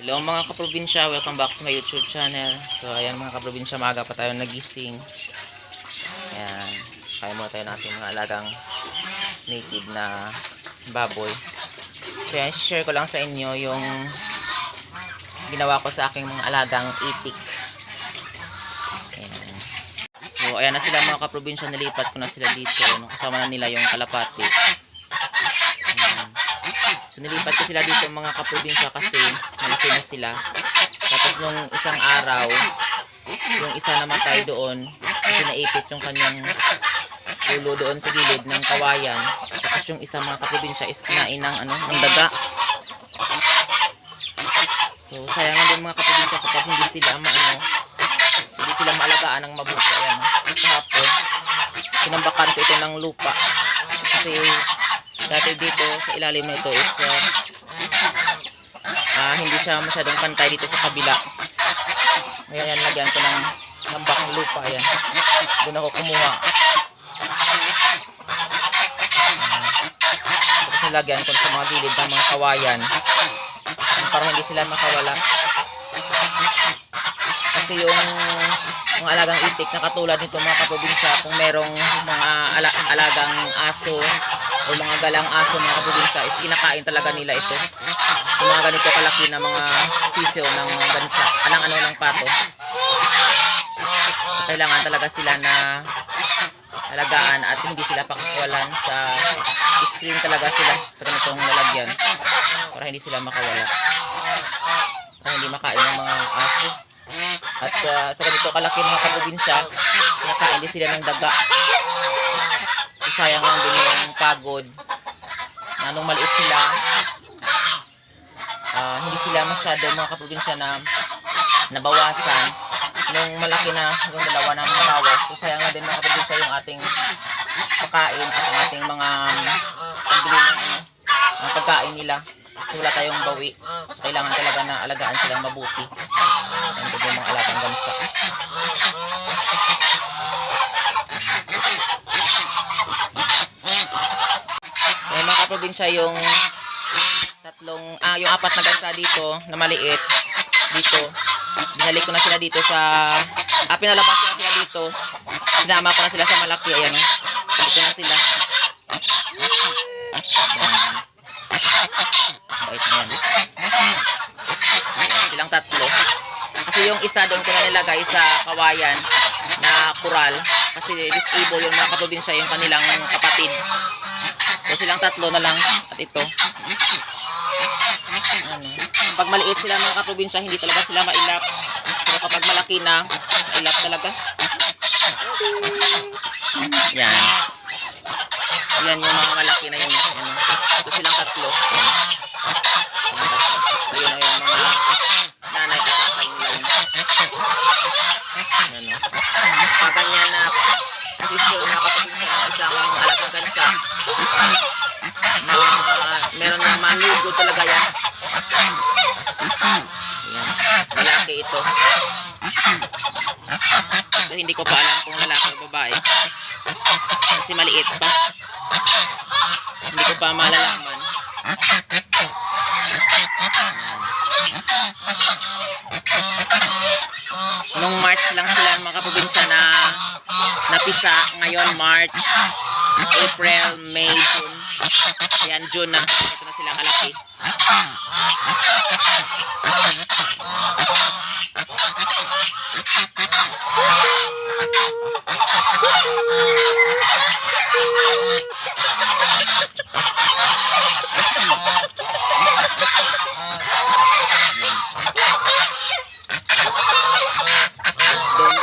Hello mga kaprobinsya, welcome back sa my YouTube channel. So ayan mga kaprobinsya, maaga pa tayo nagising. Ayan, kaya muna tayo natin mga alagang native na baboy. So ayan, share ko lang sa inyo yung ginawa ko sa aking mga alagang itik. Ayan. So ayan na sila mga kaprobinsya, nilipat ko na sila dito. Kasama na nila yung kalapati. So nilipat ko sila dito mga kaprobinsya kasi malaki na sila. Tapos nung isang araw, yung isa namatay doon kasi naipit yung kanyang ulo doon sa gilid ng kawayan. Tapos yung isa mga kaprobinsya is kinain ng daga. So sayang din mga kaprobinsya kapag hindi sila maalagaan ng mabuti. Ayan, kahapon sinambakan ko ito ng lupa kasi dati dito sa ilalim na ito is hindi siya masyadong pantay dito sa kabila. Ngayon lagyan ko ng lambak ng lupa. Ayan, doon ako kumuha. Tapos nilagyan ko sa mga gilid ng mga kawayan para hindi sila makawala. Kasi yung mga alagang itik na katulad nito mga kaprobinsya, kung merong mga alagang aso o mga galang aso mga kaprobinsya, is kinakain talaga nila ito. Yung mga ganito kalaki na mga sisiw ng bansa, ng pato. So kailangan talaga sila na alagaan at hindi sila pakakawalan. Sa screen talaga sila sa ganitong lalagyan para hindi sila makawala, para hindi makain ng mga aso. At sa ganito kalaki mga kaprobinsya, nakain din sila ng daga. Sayang lang din yung pagod na nung maliit sila, hindi sila masyado mga kaprobinsya na nabawasan. Nung malaki na yung dalawa na mga bawas, so sayang lang din mga kaprobinsya yung ating pagkain at ang ating mga pambili ng pagkain nila. So wala tayong bawi. So kailangan talaga na alagaan silang mabuti. Yan din yung mga alagang gansa. So mga kaprobinsya, yung yung apat na gansa dito na maliit dito, binalik ko na sila dito sa pinalabas ko na sila dito. Sinama ko na sila sa malaki. Ayan, dito na sila. Bait na yan. Ayan, silang tatlo. Kasi yung isa doon ko na nilagay sa kawayan na kural kasi disable yung mga kaprobinsya, yung kanilang kapatid. So silang tatlo na lang at ito. Pag maliit sila mga kaprobinsya, hindi talaga sila mailap. Pero kapag malaki na, mailap talaga. Yan. Yan yung mga malaki na yun. Yan. Ito silang tatlo. Ayun na yung mga nanay at tatay nila yun. Yan. Paganyan na posisyon na kaprobinsya ng isang alagang gansa. Meron ng manugo talaga yan. Ayan, lalaki ito. So, hindi ko pa alam kung lalaki o babae kasi maliit pa, hindi ko pa malalaman. Nung March lang sila mga kaprobinsya na napisa. Ngayon March, April, May, June. Ayan, June na. Ito na sila kalaki.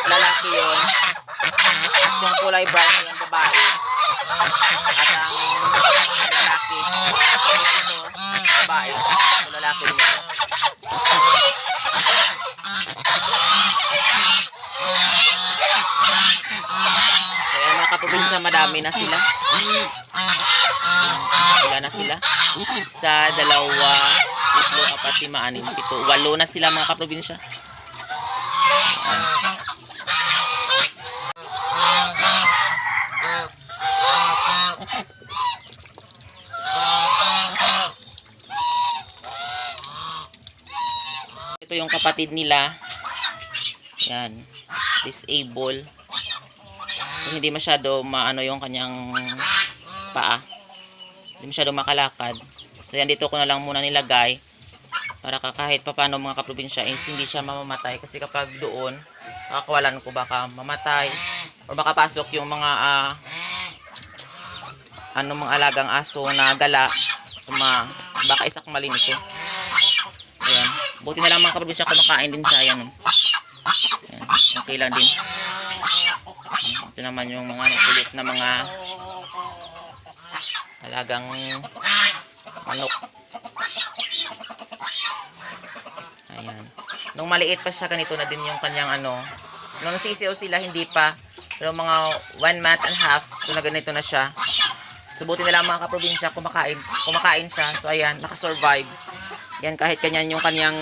Lalaki yun. Yung kulay brown yung babae. At ang lalaki ito, babae. Ito lalaki nito. Kaya mga kaprobinsya, madami na sila. Wala na sila. Isa, dalawa, tatlo, apat, lima, anim, pito, 8 na sila mga kaprobinsya. Ito yung kapatid nila. Yan. Disable. So, hindi masyado maano yung kanyang paa. Hindi masyado makalakad. So, yan dito ko na lang muna nilagay. Para kahit paano mga kaprobinsya is hindi siya mamamatay. Kasi kapag doon, makakawalan ko baka mamatay. O baka pasok yung mga mga alagang aso na gala. So, baka isakmalin ito. Ayan. Buti na lang mga kaprobinsya, kumakain din siya. Ayan. Ayan. Okay lang din. Ito naman yung mga kulit na mga alagang manok. Ayan. Nung maliit pa siya, ganito na din yung kanyang Nung nasisiyaw sila, hindi pa. Pero mga 1 month and a half, so na ganito na siya. So buti na lang mga kaprobinsya, kumakain siya. So ayan, nakasurvive. Yan, kahit kanyan yung kanyang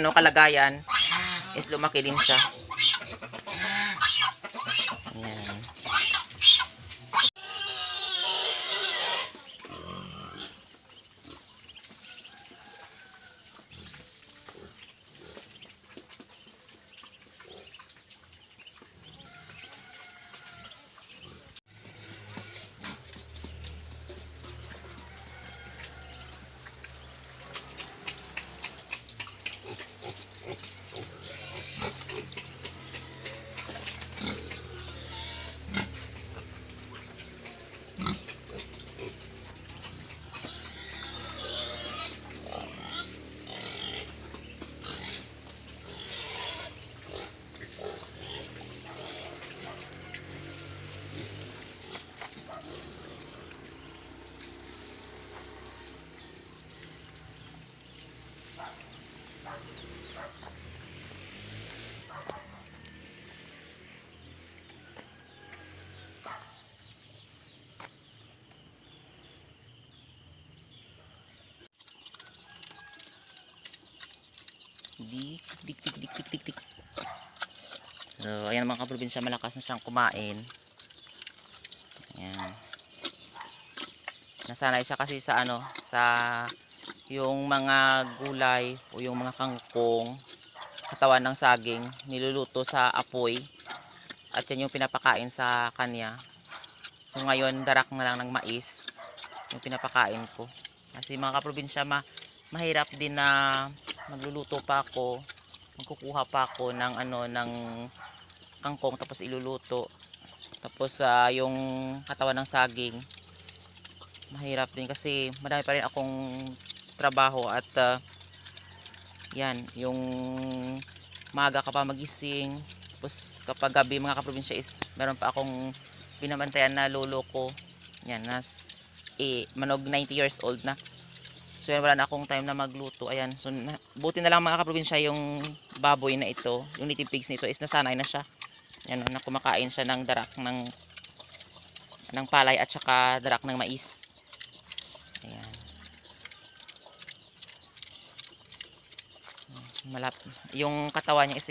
kalagayan, is lumaki din siya. Ayan. Dik. So, ayan mga kaprobinsya, malakas na siyang kumain. Ayan. Nasanay siya kasi sa yung mga gulay o yung mga kangkong, katawan ng saging, niluluto sa apoy. At yan yung pinapakain sa kanya. So ngayon, darak na lang ng mais yung pinapakain ko. Kasi mga kaprobinsya, mahirap din na magluluto pa ako, magkukuha pa ako ng ng kangkong tapos iluluto. Tapos yung katawan ng saging, mahirap din kasi madami pa rin akong trabaho at yan, yung maaga ka pa magising. Tapos kapag gabi mga kaprobinsya is meron pa akong binabantayan na lolo ko. Yan, manog 90 years old na. So yan, wala na akong time na magluto. Ayan, so buti na lang mga kaprobinsya, yung baboy na ito, yung native pigs nito is nasanay na siya. Yan, na kumakain siya ng darak ng palay at saka darak ng mais. Ayan. Yung katawan niya is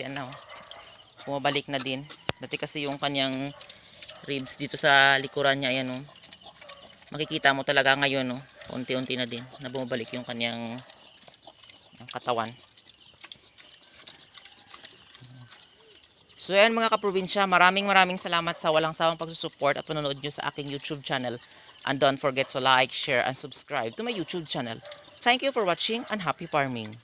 bumabalik na din. Dati kasi yung kanyang ribs dito sa likuran niya, ayan makikita mo talaga ngayon unti-unti na din na bumabalik yung kanyang katawan. So yan mga kaprobinsya, maraming salamat sa walang sawang pagsusupport at panonood nyo sa aking YouTube channel. And don't forget to like, share, and subscribe to my YouTube channel. Thank you for watching and happy farming!